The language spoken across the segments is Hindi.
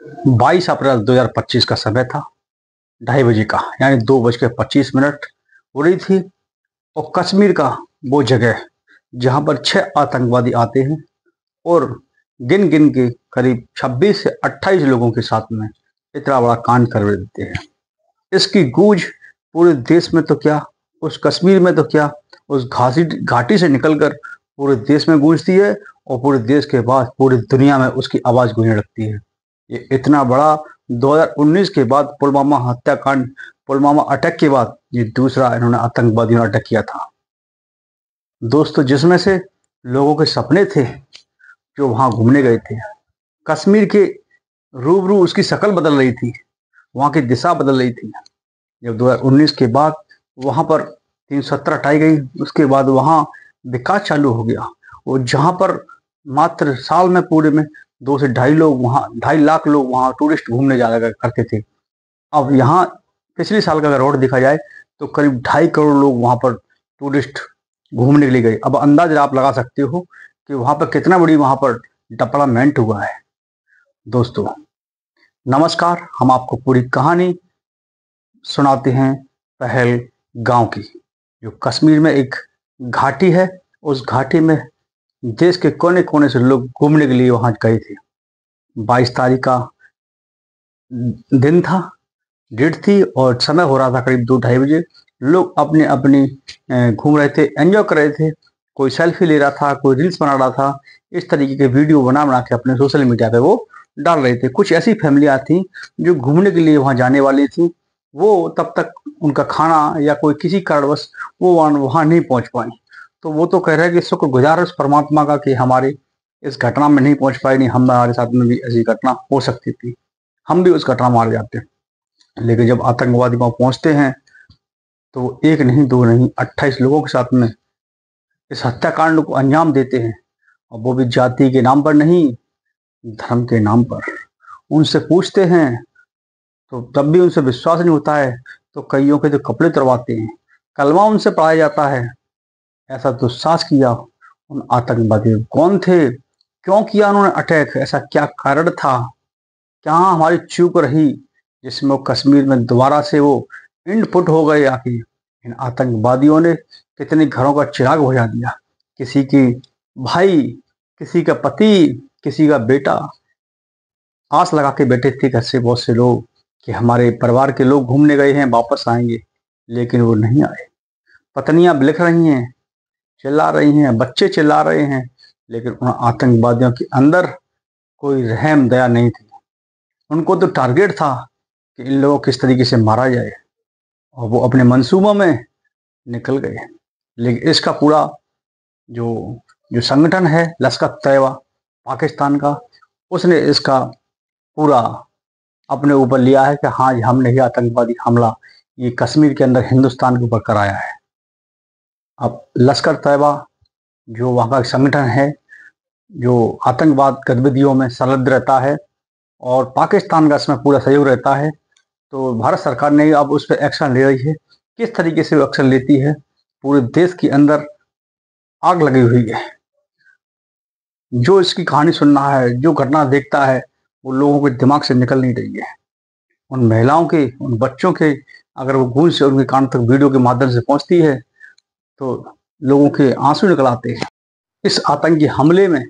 22 अप्रैल 2025 का समय था, 2:30 बजे का, यानी 2:25 हो रही थी। और कश्मीर का वो जगह जहां पर 6 आतंकवादी आते हैं और गिन गिन के करीब 26 से 28 लोगों के साथ में इतना बड़ा कांड कर देते हैं। इसकी गूंज पूरे देश में तो क्या, उस कश्मीर में तो क्या, उस घाटी से निकलकर पूरे देश में गूंजती है और पूरे देश के बाद पूरी दुनिया में उसकी आवाज गूंजने लगती है। ये इतना बड़ा 2019 के बाद पुलवामा हत्याकांड, पुलवामा अटैक के बाद ये दूसरा इन्होंने आतंकवादियों ने अटैक किया था दोस्तों, जिसमें से लोगों के सपने थे जो वहां घूमने गए थे। कश्मीर के रूबरू उसकी शक्ल बदल रही थी, वहां की दिशा बदल रही थी। जब 2019 के बाद वहां पर 370 हटाई गई, उसके बाद वहां विकास चालू हो गया। और जहां पर मात्र साल में पूरे में 2 से 2.5 लाख लोग वहां टूरिस्ट घूमने जा करते थे, अब यहाँ पिछले साल का अगर रोड देखा जाए तो करीब 2.5 करोड़ लोग वहां पर टूरिस्ट घूमने के लिए गए। अब अंदाज आप लगा सकते हो कि वहां पर कितना बड़ी वहां पर डेवलपमेंट हुआ है। दोस्तों नमस्कार, हम आपको पूरी कहानी सुनाते हैं पहलगांव की, जो कश्मीर में एक घाटी है। उस घाटी में देश के कोने कोने से लोग घूमने के लिए वहां गए थे। 22 तारीख का दिन था, डेट थी और समय हो रहा था करीब 2-2:30 बजे। लोग अपने अपनी घूम रहे थे, एंजॉय कर रहे थे। कोई सेल्फी ले रहा था, कोई रील्स बना रहा था। इस तरीके के वीडियो बना बना के अपने सोशल मीडिया पे वो डाल रहे थे। कुछ ऐसी फैमिलियां थी जो घूमने के लिए वहां जाने वाली थी, वो तब तक उनका खाना या कोई किसी कारणवश वो वहां नहीं पहुंच पाई। तो वो तो कह रहे हैं कि शुक्रगुजार उस परमात्मा का कि हमारे इस घटना में नहीं पहुंच पाई, नहीं हमारे साथ में भी ऐसी घटना हो सकती थी, हम भी उस घटना मार जाते। लेकिन जब आतंकवादी वहां पहुंचते हैं तो वो एक नहीं, दो नहीं, 28 लोगों के साथ में इस हत्याकांड को अंजाम देते हैं। और वो भी जाति के नाम पर नहीं, धर्म के नाम पर। उनसे पूछते हैं तो तब भी उनसे विश्वास नहीं होता है, तो कईयों के तो कपड़े उतरवाते हैं, कलमा उनसे पढ़ाया जाता है। ऐसा दुस्साहस किया उन आतंकवादियों, कौन थे, क्यों किया उन्होंने अटैक, ऐसा क्या कारण था, क्या हमारी चूक रही जिसमें वो कश्मीर में दोबारा से वो इनपुट हो गए आखिर। इन आतंकवादियों ने कितने घरों का चिराग बुझा दिया। किसी की भाई, किसी का पति, किसी का बेटा आस लगा के बैठे थे घर से बहुत से लोग कि हमारे परिवार के लोग घूमने गए हैं, वापस आएंगे, लेकिन वो नहीं आए। पत्नियां बिलख रही हैं, चिल्ला रही हैं, बच्चे चिल्ला रहे हैं, लेकिन उन आतंकवादियों के अंदर कोई रहम दया नहीं थी। उनको तो टारगेट था कि इन लोगों को किस तरीके से मारा जाए, और वो अपने मंसूबों में निकल गए। लेकिन इसका पूरा जो जो संगठन है लश्कर तैयबा पाकिस्तान का, उसने इसका पूरा अपने ऊपर लिया है कि हाँ हमने ही आतंकवादी हमला ये कश्मीर के अंदर हिंदुस्तान के ऊपर कराया है। अब लश्कर तैयबा जो वहाँ का संगठन है जो आतंकवाद गतिविधियों में संलग्न रहता है और पाकिस्तान का इसमें पूरा सहयोग रहता है, तो भारत सरकार ने अब उस पर एक्शन ले रही है। किस तरीके से वो एक्शन लेती है, पूरे देश के अंदर आग लगी हुई है। जो इसकी कहानी सुन रहा है, जो घटना देखता है, वो लोगों के दिमाग से निकल नहीं रही है। उन महिलाओं के, उन बच्चों के अगर वो गूंज से उनके कान तक वीडियो के माध्यम से पहुंचती है तो लोगों के आंसू निकल आते हैं। इस आतंकी हमले में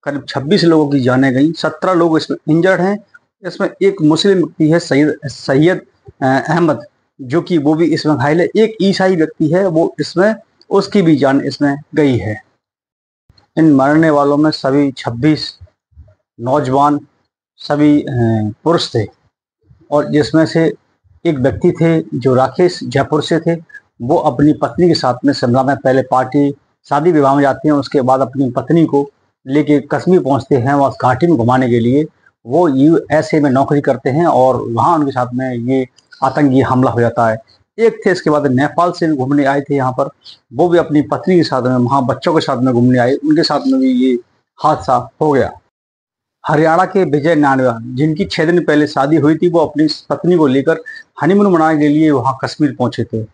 करीब 26 लोगों की जानें गई, 17 लोग इसमें इंजर्ड हैं। इसमें एक मुस्लिम व्यक्ति है सैयद अहमद, जो कि वो भी इसमें घायल है। एक ईसाई व्यक्ति है, वो इसमें उसकी भी जान इसमें गई है। इन मरने वालों में सभी 26 नौजवान, सभी पुरुष थे। और जिसमें से एक व्यक्ति थे जो राकेश जयपुर से थे, वो अपनी पत्नी के साथ में शिमला में पहले पार्टी शादी विवाह में जाते हैं, उसके बाद अपनी पत्नी को लेके कश्मीर पहुंचते हैं वहाँ घाटी में घुमाने के लिए। वो यूएसए में नौकरी करते हैं और वहाँ उनके साथ में ये आतंकी हमला हो जाता है। एक थे इसके बाद नेपाल से घूमने आए थे यहाँ पर, वो भी अपनी पत्नी के साथ में वहाँ बच्चों के साथ में घूमने आए, उनके साथ में भी ये हादसा हो गया। हरियाणा के विजय नानवा, जिनकी 6 दिन पहले शादी हुई थी, वो अपनी पत्नी को लेकर हनीमून मनाने के लिए वहाँ कश्मीर पहुंचे थे।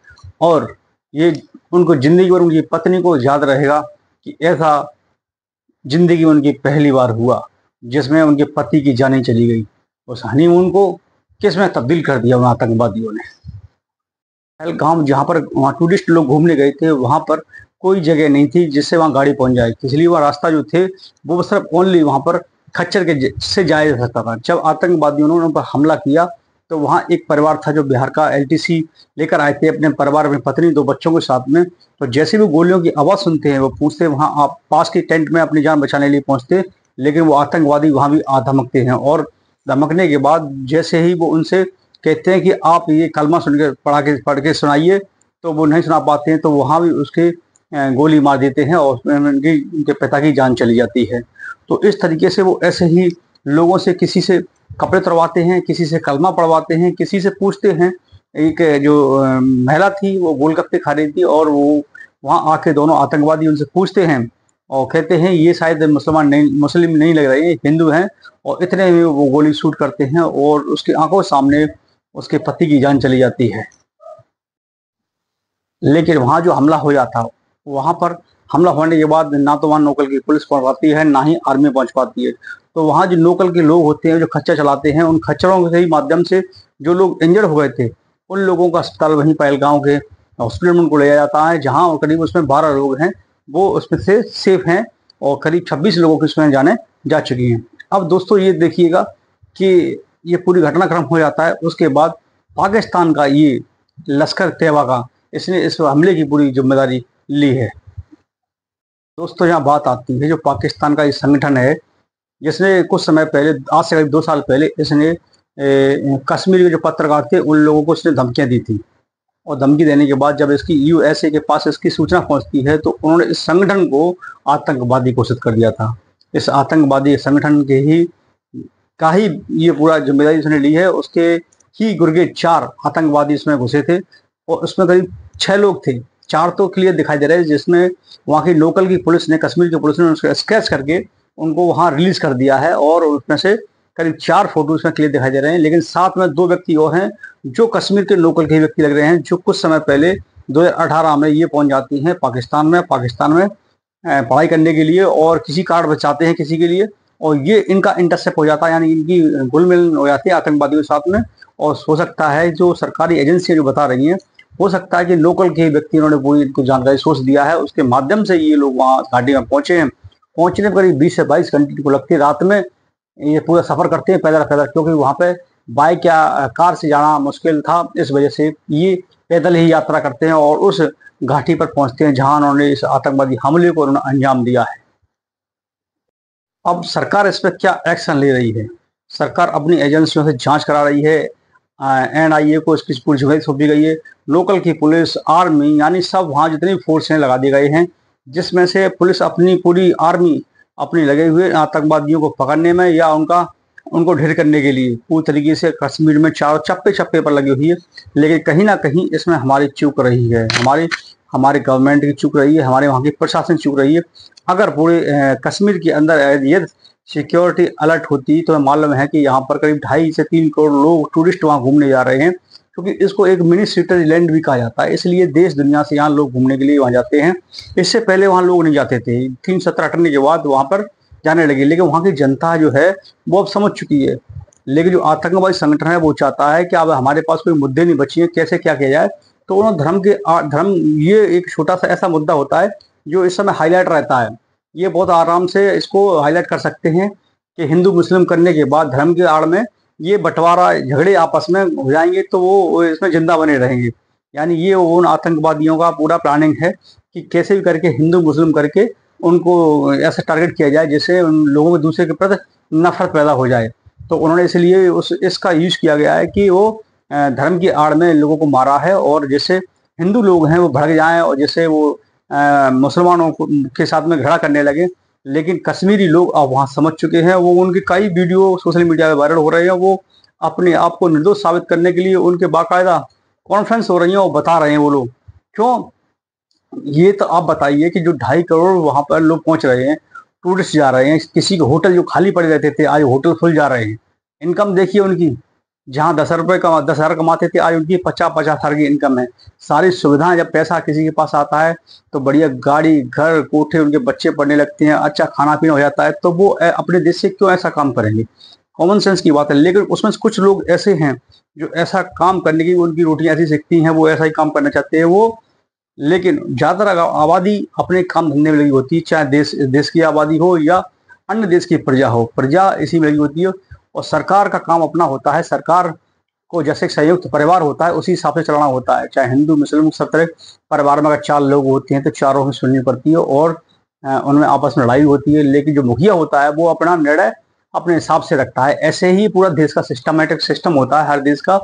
और ये उनको जिंदगी भर उनकी पत्नी को याद रहेगा कि ऐसा जिंदगी में उनकी पहली बार हुआ जिसमें उनके पति की जान चली गई। उस हनीमून को किस में तब्दील कर दिया उन आतंकवादियों ने। पहलगाम जहाँ पर वहाँ टूरिस्ट लोग घूमने गए थे, वहाँ पर कोई जगह नहीं थी जिससे वहाँ गाड़ी पहुंच जाए, इसलिए वह रास्ता जो थे वो सिर्फ ओनली वहाँ पर खच्चर के से जाया जा सकता था। जब आतंकवादियों ने उन पर हमला किया तो वहाँ एक परिवार था जो बिहार का एलटीसी लेकर आए थे अपने परिवार में, पत्नी 2 बच्चों के साथ में। तो जैसे भी गोलियों की आवाज़ सुनते हैं वो पूछते वहाँ आप पास के टेंट में अपनी जान बचाने के लिए पहुँचते, लेकिन वो आतंकवादी वहाँ भी धमकते हैं और धमकने के बाद जैसे ही वो उनसे कहते हैं कि आप ये कलमा सुन के पढ़ के सुनाइए, तो वो नहीं सुना पाते हैं, तो वहाँ भी उसके गोली मार देते हैं और उसमें उनके पिता की जान चली जाती है। तो इस तरीके से वो ऐसे ही लोगों से, किसी से कपड़े तुड़वाते हैं, किसी से कलमा पढ़वाते हैं, किसी से पूछते हैं। एक जो महिला थी वो गोलगप्पे खा रही थी और वो वहाँ आके दोनों आतंकवादी उनसे पूछते हैं और कहते हैं ये शायद मुस्लिम नहीं लग रहे, हिंदू हैं, और इतने में वो गोली शूट करते हैं और उसकी आंखों के सामने उसके पति की जान चली जाती है। लेकिन वहाँ जो हमला हो जाता, वहाँ पर हमला होने के बाद ना तो वहाँ लोकल की पुलिस पहुँच पाती है, ना ही आर्मी पहुँच पाती है। तो वहाँ जो लोकल के लोग होते हैं जो खच्चर चलाते हैं, उन खच्चरों के ही माध्यम से जो लोग इंजर्ड हो गए थे उन लोगों का अस्पताल वहीं पहलगाँव के हॉस्पिटल में उनको ले जाया जाता है, जहाँ करीब उसमें 12 लोग हैं वो उसमें से सेफ हैं और करीब 26 लोगों की उसमें जाने जा चुकी हैं। अब दोस्तों ये देखिएगा कि ये पूरी घटनाक्रम हो जाता है, उसके बाद पाकिस्तान का ये लश्कर तैयबा का इसने इस हमले की पूरी जिम्मेदारी ली है। दोस्तों यहाँ बात आती है जो पाकिस्तान का ये संगठन है जिसने कुछ समय पहले, आज से करीब 2 साल पहले, इसने कश्मीर के जो पत्रकार थे उन लोगों को इसने धमकियां दी थी और धमकी देने के बाद जब इसकी यूएसए के पास इसकी सूचना पहुंचती है तो उन्होंने इस संगठन को आतंकवादी घोषित कर दिया था। इस आतंकवादी संगठन के ही का ही ये पूरा जिम्मेदारी उसने ली है। उसके ही गुर्गे 4 आतंकवादी इसमें घुसे थे और उसमें करीब 6 लोग थे, 4 तो क्लियर दिखाई दे रहे हैं, जिसमें वहाँ की लोकल की पुलिस ने, कश्मीर की पुलिस ने उसको स्केच करके उनको वहाँ रिलीज कर दिया है और उसमें से करीब 4 फोटो उसमें क्लियर दिखाई दे रहे हैं। लेकिन साथ में 2 व्यक्ति और हैं जो कश्मीर के लोकल के व्यक्ति लग रहे हैं, जो कुछ समय पहले 2018 में ये पहुंच जाती हैं पाकिस्तान में पढ़ाई करने के लिए और किसी कार्ड बचाते हैं किसी के लिए, और ये इनका इंटरसेप्ट हो जाता है, यानी इनकी घुलमिल हो जाती है आतंकवादियों के साथ में। और हो सकता है जो सरकारी एजेंसियां जो बता रही हैं, हो सकता है कि लोकल के व्यक्ति उन्होंने पूरी इनको जानकारी सोर्स दिया है, उसके माध्यम से ये लोग वहाँ घाटी में पहुंचे हैं। पहुंचने में करीब 20 से 22 घंटे को लगती है, रात में ये पूरा सफर करते हैं पैदल पैदल, क्योंकि वहाँ पे बाइक या कार से जाना मुश्किल था, इस वजह से ये पैदल ही यात्रा करते हैं और उस घाटी पर पहुंचते हैं जहां उन्होंने इस आतंकवादी हमले को उन्होंने अंजाम दिया है। अब सरकार इस पर क्या एक्शन ले रही है? सरकार अपनी एजेंसियों से जांच करा रही है, एनआईए को इसकी पूरी जिम्मेदारी सौंपी गई है। लोकल की पुलिस, आर्मी, यानी सब वहाँ जितनी फोर्स हैं लगा दिए गए हैं, जिसमें से पुलिस अपनी पूरी आर्मी अपनी लगे हुए आतंकवादियों को पकड़ने में या उनको ढेर करने के लिए पूरी तरीके से कश्मीर में चारों चप्पे चप्पे पर लगी हुई है। लेकिन कहीं ना कहीं इसमें हमारी चूक रही है, हमारे गवर्नमेंट की चूक रही है, हमारे वहाँ की प्रशासन चूक रही है। अगर पूरे कश्मीर के अंदर यदि सिक्योरिटी अलर्ट होती तो मालूम है कि यहाँ पर करीब 2.5 से 3 करोड़ लोग टूरिस्ट वहाँ घूमने जा रहे हैं, क्योंकि इसको एक मिनी स्विट्जरलैंड भी कहा जाता है, इसलिए देश दुनिया से यहाँ लोग घूमने के लिए वहाँ जाते हैं। इससे पहले वहाँ लोग नहीं जाते थे, 317 हटने के बाद वहाँ पर जाने लगे, लेकिन वहाँ की जनता जो है वो अब समझ चुकी है। लेकिन जो आतंकवादी संगठन है वो चाहता है कि अब हमारे पास कोई मुद्दे नहीं बची हैं, कैसे क्या किया जाए। तो उन्होंने धर्म ये एक छोटा सा ऐसा मुद्दा होता है जो इस समय हाईलाइट रहता है। ये बहुत आराम से इसको हाईलाइट कर सकते हैं कि हिंदू मुस्लिम करने के बाद धर्म के आड़ में ये बंटवारा झगड़े आपस में हो जाएंगे तो वो इसमें जिंदा बने रहेंगे। यानी ये उन आतंकवादियों का पूरा प्लानिंग है कि कैसे भी करके हिंदू मुस्लिम करके उनको ऐसा टारगेट किया जाए जिससे उन लोगों में दूसरे के प्रति नफरत पैदा हो जाए। तो उन्होंने इसलिए इसका यूज किया गया है कि वो धर्म की आड़ में लोगों को मारा है और जिससे हिंदू लोग हैं वो भड़क जाएं और जिससे वो मुसलमानों के साथ में झगड़ा करने लगे। लेकिन कश्मीरी लोग अब वहाँ समझ चुके हैं, वो उनके कई वीडियो सोशल मीडिया पे वायरल हो रहे हैं, वो अपने आप को निर्दोष साबित करने के लिए उनके बाकायदा कॉन्फ्रेंस हो रही है और बता रहे हैं वो लोग। क्यों? ये तो आप बताइए कि जो 2.5 करोड़ वहाँ पर लोग पहुँच रहे हैं, टूरिस्ट जा रहे हैं, किसी के होटल जो खाली पड़े रहते थे आज होटल खुल जा रहे हैं। इनकम देखिए उनकी, जहाँ 10,000 कमाते थे आज उनकी 50,000 की इनकम है। सारी सुविधाएं, जब पैसा किसी के पास आता है तो बढ़िया गाड़ी, घर, कोठे, उनके बच्चे पढ़ने लगते हैं, अच्छा खाना पीना हो जाता है, तो वो अपने देश से क्यों ऐसा काम करेंगे? कॉमन सेंस की बात है। लेकिन उसमें से कुछ लोग ऐसे हैं जो ऐसा काम करने की, उनकी रोटियां ऐसी सिकती हैं, वो ऐसा ही काम करना चाहते हैं वो। लेकिन ज़्यादातर आबादी अपने काम धंधे में लगी होती है, चाहे देश की आबादी हो या अन्य देश की प्रजा हो, प्रजा इसी में लगी होती है। और सरकार का काम अपना होता है। सरकार को जैसे एक संयुक्त परिवार होता है उसी हिसाब से चलाना होता है, चाहे हिंदू मुस्लिम सब तरह। परिवार में अगर 4 लोग होते हैं तो चारों में सुननी पड़ती है और उनमें आपस में लड़ाई होती है। लेकिन जो मुखिया होता है वो अपना निर्णय अपने हिसाब से रखता है। ऐसे ही पूरा देश का सिस्टमेटिक सिस्टम होता है हर देश का।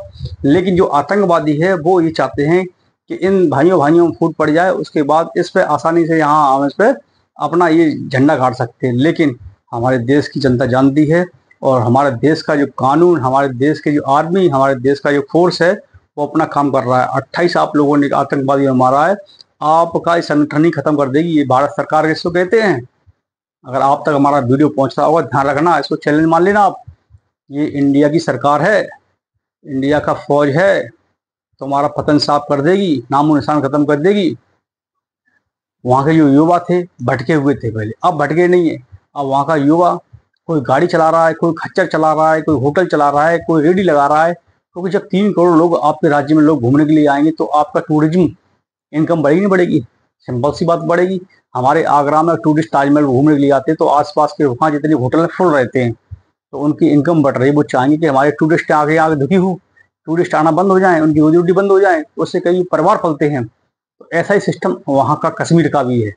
लेकिन जो आतंकवादी है वो ये चाहते हैं कि इन भाइयों में फूट पड़ जाए, उसके बाद इस पे आसानी से यहाँ हम इस पे अपना ये झंडा गाड़ सकते हैं। लेकिन हमारे देश की जनता जानती है और हमारे देश का जो कानून, हमारे देश की जो आर्मी, हमारे देश का जो फोर्स है वो अपना काम कर रहा है। 28 आप लोगों ने आतंकवादियों ने मारा है, आपका ये संगठन ही खत्म कर देगी। ये भारत सरकार के इसको कहते हैं। अगर आप तक हमारा वीडियो पहुंच रहा होगा, ध्यान रखना, इसको चैलेंज मान लेना आप। ये इंडिया की सरकार है, इंडिया का फौज है, तुम्हारा पतन साफ कर देगी, नामो निशान खत्म कर देगी। वहाँ के जो युवा थे भटके हुए थे पहले, अब भटके नहीं है। अब वहाँ का युवा कोई गाड़ी चला रहा है, कोई खच्चर चला रहा है, कोई होटल चला रहा है, कोई रेडी लगा रहा है। क्योंकि जब 3 करोड़ लोग आपके राज्य में लोग घूमने के लिए आएंगे तो आपका टूरिज्म इनकम बढ़ेगी नहीं बढ़ेगी? सिंपल सी बात बढ़ेगी। हमारे आगरा में टूरिस्ट ताजमहल घूमने के लिए आते हैं तो आसपास के वहाँ जितने होटल फुल रहते हैं, तो उनकी इनकम बढ़ रही है। वो चाहेंगे कि हमारे टूरिस्ट आगे आगे दुखी हो, टूरिस्ट आना बंद हो जाए, उनकी रोजी रोटी बंद हो जाए, उससे कई परिवार पलते हैं। तो ऐसा ही सिस्टम वहाँ का कश्मीर का भी है।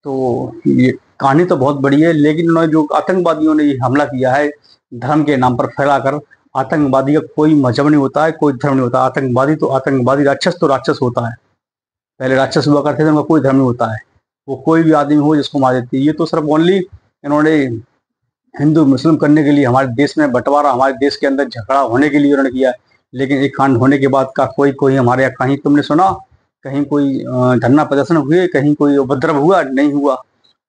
तो ये कहानी तो बहुत बड़ी है, लेकिन उन्होंने जो आतंकवादियों ने ये हमला किया है धर्म के नाम पर फैलाकर, आतंकवादी का कोई मजहब नहीं होता है, कोई धर्म नहीं होता। आतंकवादी तो आतंकवादी, राक्षस तो राक्षस होता है। पहले राक्षस हुआ करते थे, उनका कोई धर्म नहीं होता है। वो कोई भी आदमी हो जिसको मार देती है। ये तो सिर्फ ओनली इन्होंने हिंदू मुस्लिम करने के लिए, हमारे देश में बंटवारा, हमारे देश के अंदर झगड़ा होने के लिए उन्होंने किया है। लेकिन एक कांड होने के बाद का कोई हमारे यहाँ कहीं तुमने सुना, कहीं कोई धरना प्रदर्शन हुए, कहीं कोई उपद्रव हुआ? नहीं हुआ।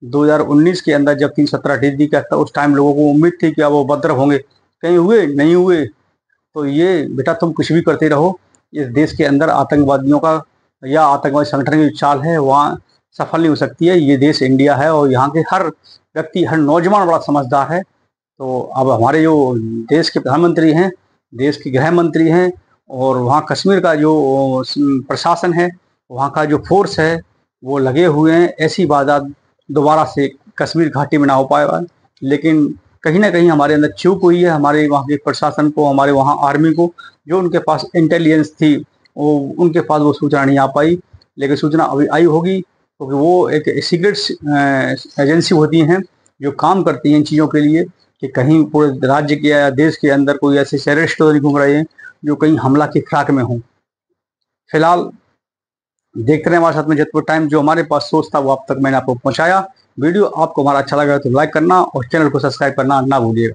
2019 के अंदर जब 317 टीडी का था, उस टाइम लोगों को उम्मीद थी कि अब वो उपद्रव होंगे, कहीं हुए? नहीं हुए। तो ये बेटा तुम कुछ भी करते रहो, इस देश के अंदर आतंकवादियों का या आतंकवादी संगठन की जो चाल है वहाँ सफल नहीं हो सकती है। ये देश इंडिया है और यहाँ के हर व्यक्ति, हर नौजवान बड़ा समझदार है। तो अब हमारे जो देश के प्रधानमंत्री हैं, देश के गृह मंत्री हैं, और वहाँ कश्मीर का जो प्रशासन है, वहाँ का जो फोर्स है, वो लगे हुए हैं ऐसी वारदात दोबारा से कश्मीर घाटी में ना हो पाएगा। लेकिन कहीं ना कहीं हमारे अंदर चूक हुई है, हमारे वहाँ के प्रशासन को, हमारे वहाँ आर्मी को। जो उनके पास इंटेलिजेंस थी वो उनके पास वो सूचना नहीं आ पाई। लेकिन सूचना अभी आई होगी, क्योंकि वो एक सीक्रेट एजेंसी होती हैं जो काम करती हैं इन चीज़ों के लिए, कि कहीं पूरे राज्य के या देश के अंदर कोई ऐसे टेररिस्ट तो नहीं घूम रहे हैं जो कहीं हमला की फिराक में हों। फिलहाल देखते रहे हमारे साथ में जयपुर टाइम। जो हमारे पास सोच था वो आप तक मैंने आपको पहुंचाया। वीडियो आपको हमारा अच्छा लगा तो लाइक करना और चैनल को सब्सक्राइब करना ना भूलिएगा।